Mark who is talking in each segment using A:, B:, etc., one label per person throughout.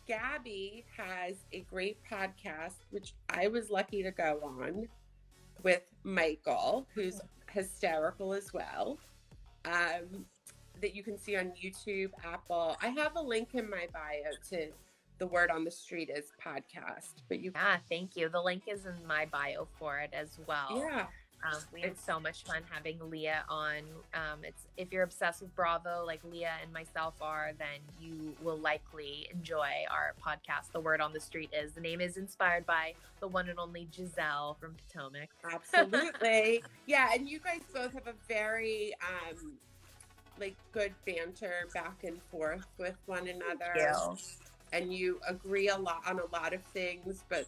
A: Gabby has a great podcast, which I was lucky to go on with Michael, who's hysterical as well. Um, that you can see on YouTube, Apple. I have a link in my bio to the Word on the Street is podcast, but you.
B: Yeah, thank you. The link is in my bio for it as well.
A: Yeah.
B: We had so much fun having Leah on. It's if you're obsessed with Bravo, like Leah and myself are, then you will likely enjoy our podcast. The Word on the Street is the name is inspired by the one and only Giselle from Potomac.
A: Absolutely. Yeah, and you guys both have a very like good banter back and forth with one another. And you agree a lot on a lot of things, but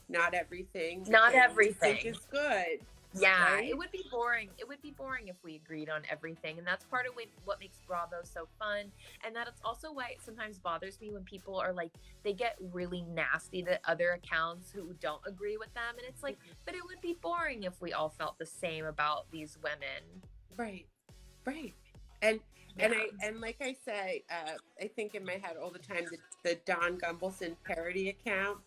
A: not everything.
B: Not everything
A: is good.
B: Yeah, right? It would be boring. It would be boring if we agreed on everything. And that's part of what makes Bravo so fun. And that it's also why it sometimes bothers me when people are like, they get really nasty to other accounts who don't agree with them. And it's like, but it would be boring if we all felt the same about these women.
A: Right. Right. And like I say, I think in my head all the time, the Don Gumbelson parody account.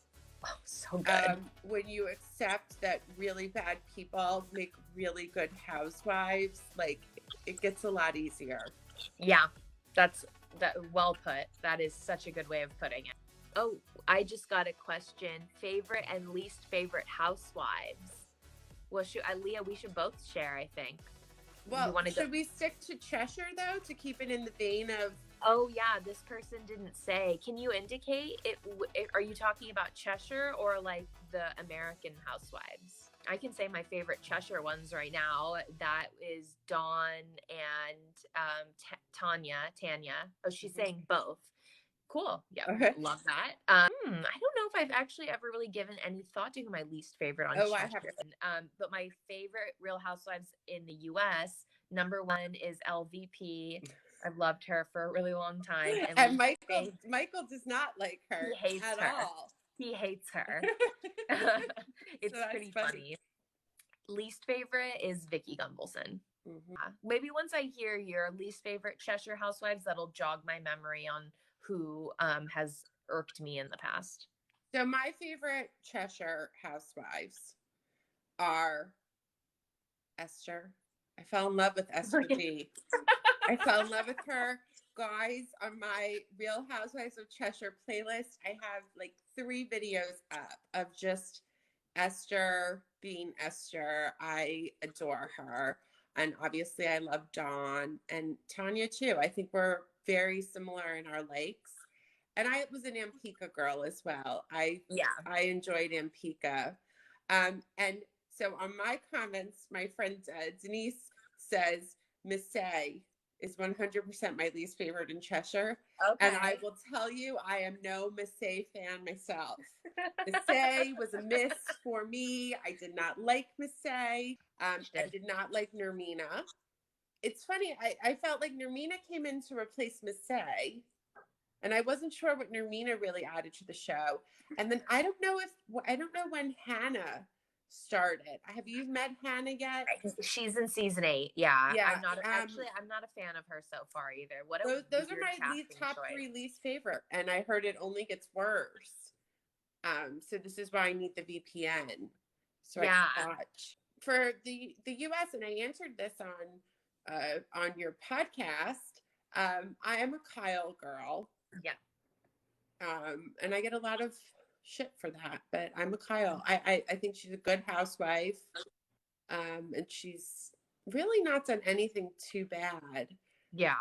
B: Oh, so good.
A: When you accept that really bad people make really good housewives, like it gets a lot easier.
B: Yeah, that's well put. That is such a good way of putting it. Oh, I just got a question. Favorite and least favorite housewives? Well, Leah, we should both share, I think.
A: Well, should we stick to Cheshire, though, to keep it in the vein of...
B: Oh, yeah, this person didn't say. Can you indicate it? Are you talking about Cheshire or like the American housewives? I can say my favorite Cheshire ones right now. That is Dawn and Tanya. Oh, she's saying both. Cool. Yeah, love that. I don't know if I've actually ever really given any thought to who my least favorite on Cheshire. I have. But my favorite Real Housewives in the U.S., number one is LVP. I've loved her for a really long time.
A: And Michael does not like her.
B: He hates
A: at
B: her.
A: all.
B: He hates her. It's so pretty funny. Least favorite is Vicki Gunvalson. Mm-hmm. Maybe once I hear your least favorite Cheshire Housewives, that'll jog my memory on who has irked me in the past.
A: So my favorite Cheshire Housewives are Esther. I fell in love with Esther G. I fell in love with her. Guys, on my Real Housewives of Cheshire playlist, I have like 3 videos up of just Esther being Esther. I adore her. And obviously I love Dawn and Tanya too. I think we're very similar in our likes. And I was an Ampika girl as well. I enjoyed Ampika. And so on my comments, my friend Denise says, Miss A is 100% my least favorite in Cheshire. Okay. And I will tell you, I am no Miss A fan myself. Miss A was a miss for me. I did not like Miss A. I did not like Nermina. It's funny. I felt like Nermina came in to replace Miss A. And I wasn't sure what Nermina really added to the show. And then I don't know when Hannah started. Have you met Hannah yet?
B: She's in season 8. Yeah. I'm not a fan of her so far either.
A: Those are my top 3 least favorite, and I heard it only gets worse. So this is why I need the VPN so I can watch for the US. And I answered this on your podcast. I am a Kyle girl.
B: Yeah.
A: And I get a lot of shit for that, but I'm a Kyle. I think she's a good housewife. And she's really not done anything too bad.
B: Yeah.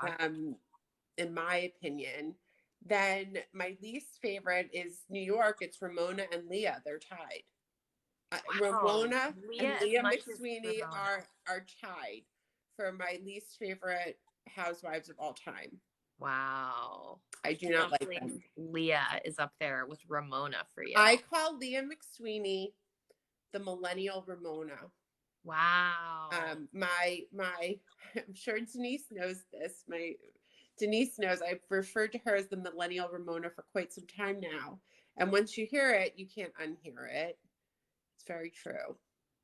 A: In my opinion. Then my least favorite is New York. It's Ramona and Leah. They're tied. Ramona and Leah McSweeney are tied for my least favorite housewives of all time.
B: Wow.
A: I do not like them.
B: Leah is up there with Ramona for you.
A: I call Leah McSweeney the millennial Ramona.
B: Wow.
A: I'm sure Denise knows this. Denise knows I've referred to her as the millennial Ramona for quite some time now. And once you hear it, you can't unhear it. It's very true.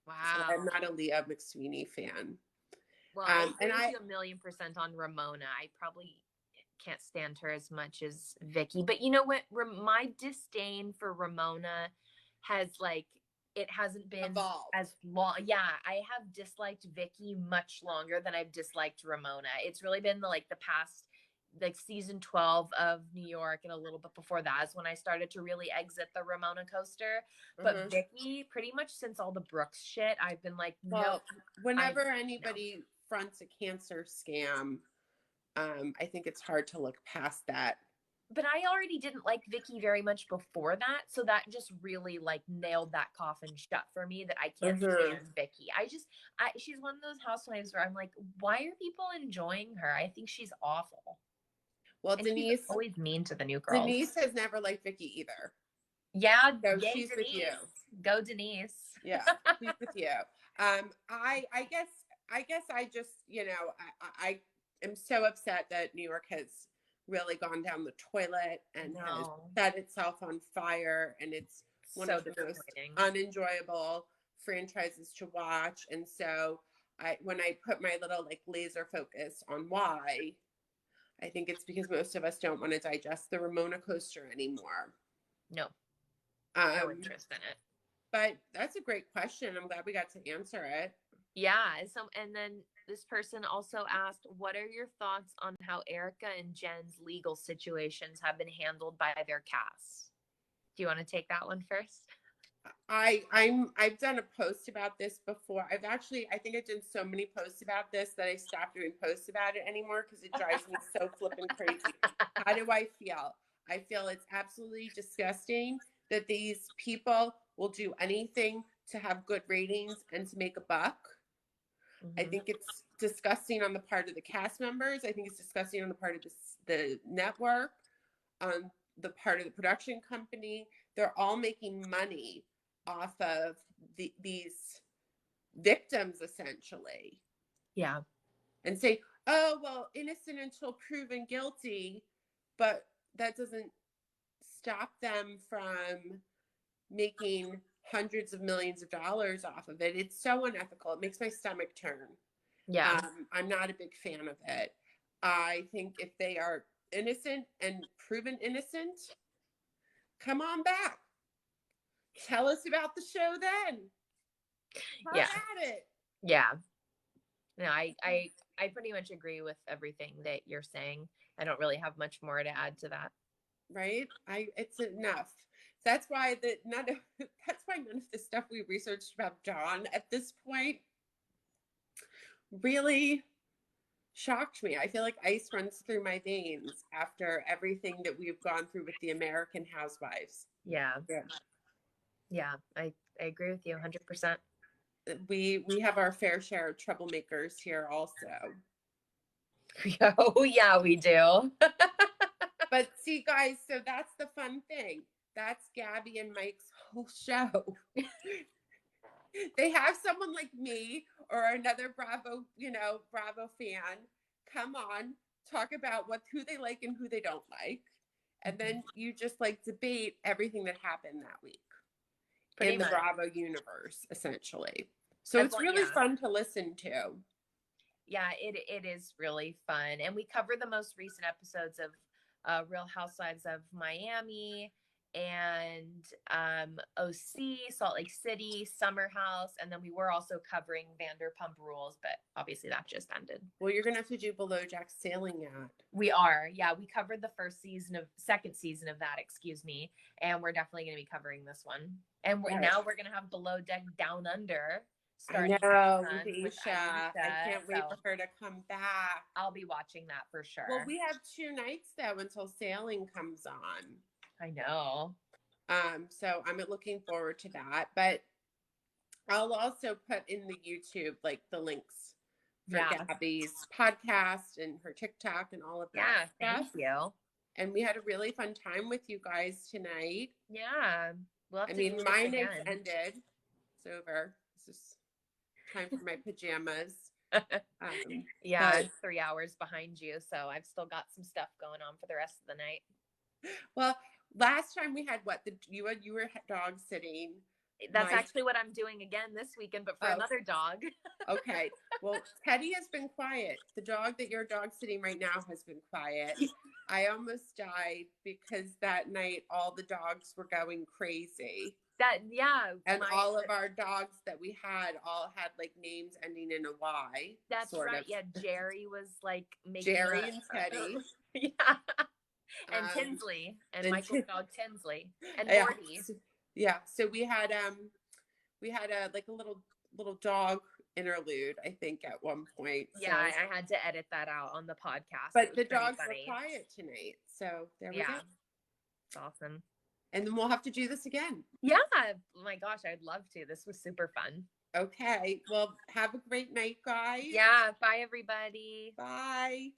B: Wow.
A: So I'm not a Leah McSweeney fan.
B: Well, I agree with you 1,000,000% on Ramona. I probably can't stand her as much as Vicky. But you know what? My disdain for Ramona has like it hasn't been
A: Evolved.
B: as long. Yeah, I have disliked Vicky much longer than I've disliked Ramona. It's really been the past like season 12 of New York and a little bit before that is when I started to really exit the Ramona coaster. But Vicky, pretty much since all the Brooks shit, I've been like,
A: well,
B: no.
A: whenever anybody fronts a cancer scam, I think it's hard to look past that.
B: But I already didn't like Vicky very much before that, so that just really like nailed that coffin shut for me that I can't stand Vicky. She's one of those housewives where I'm like, why are people enjoying her? I think she's awful.
A: Well,
B: And
A: Denise
B: she's always mean to the new girls.
A: Denise has never liked Vicky either.
B: Yeah,
A: so she's Denise. With you.
B: Go Denise.
A: Yeah, she's with you. I guess I just, I am so upset that New York has really gone down the toilet and has set itself on fire, and it's one of the most unenjoyable franchises to watch. And so when I put my little like laser focus on why, I think it's because most of us don't want to digest the Ramona coaster anymore.
B: No interest in it.
A: But that's a great question. I'm glad we got to answer it.
B: Yeah. And then this person also asked, what are your thoughts on how Erika and Jen's legal situations have been handled by their casts? Do you want to take that one first?
A: I've done a post about this before. I think I've done so many posts about this that I stopped doing posts about it anymore because it drives me so flippin' crazy. How do I feel? I feel it's absolutely disgusting that these people will do anything to have good ratings and to make a buck. I think it's disgusting on the part of the cast members. I think it's disgusting on the part of the network, on the part of the production company. They're all making money off of these victims, essentially.
B: Yeah.
A: And say, oh, well, innocent until proven guilty, but that doesn't stop them from making hundreds of millions of dollars off of it. It's so unethical. It makes my stomach turn.
B: Yeah.
A: I'm not a big fan of it. I think if they are innocent and proven innocent, come on back. Tell us about the show then. Have at it.
B: Yeah. No, I pretty much agree with everything that you're saying. I don't really have much more to add to that.
A: Right? It's enough. That's why none of the stuff we researched about Dawn at this point really shocked me. I feel like ice runs through my veins after everything that we've gone through with the American Housewives.
B: Yeah. I agree with you 100%.
A: We have our fair share of troublemakers here also.
B: Oh yeah, we do.
A: But see, guys, so that's the fun thing. That's Gabby and Mike's whole show. They have someone like me or another Bravo fan come on, talk about who they like and who they don't like. And then you just like debate everything that happened that week in the Bravo universe, essentially. So it's really fun to listen to.
B: Yeah, it is really fun. And we cover the most recent episodes of Real Housewives of Miami and OC, Salt Lake City, Summer House, and then we were also covering Vanderpump Rules, but obviously that just ended.
A: Well, you're gonna have to do Below Deck Sailing Yacht.
B: We are, yeah. We covered the second season of that, and we're definitely gonna be covering this one. And now we're gonna have Below Deck Down Under.
A: I know, with Shah. I can't wait for her to come back.
B: I'll be watching that for sure.
A: Well, we have 2 nights though until sailing comes on.
B: I know.
A: So I'm looking forward to that. But I'll also put in the YouTube like the links for Gabby's podcast and her TikTok and all of that stuff.
B: Thank you.
A: And we had a really fun time with you guys tonight.
B: Yeah.
A: My night's ended. It's over. It's just time for my pajamas.
B: It's 3 hours behind you, so I've still got some stuff going on for the rest of the night.
A: Well, last time we had you were dog sitting.
B: That's actually what I'm doing again this weekend, but for another dog.
A: Okay. Well, Teddy has been quiet. The dog that you're dog sitting right now has been quiet. I almost died because that night all the dogs were going crazy.
B: Yeah.
A: And all of our dogs that we had all had like names ending in a Y.
B: That's
A: sort
B: right.
A: of.
B: Yeah, Jerry was like making
A: Jerry and Teddy.
B: Yeah. And Tinsley and Michael's dog Tinsley and Morty.
A: Yeah. So we had a like a little dog interlude, I think, at one point.
B: Yeah, I had to edit that out on the podcast.
A: But the dogs were quiet tonight. So there we go.
B: It's awesome.
A: And then we'll have to do this again.
B: Yeah. Oh my gosh, I'd love to. This was super fun.
A: Okay. Well, have a great night, guys.
B: Yeah. Bye, everybody.
A: Bye.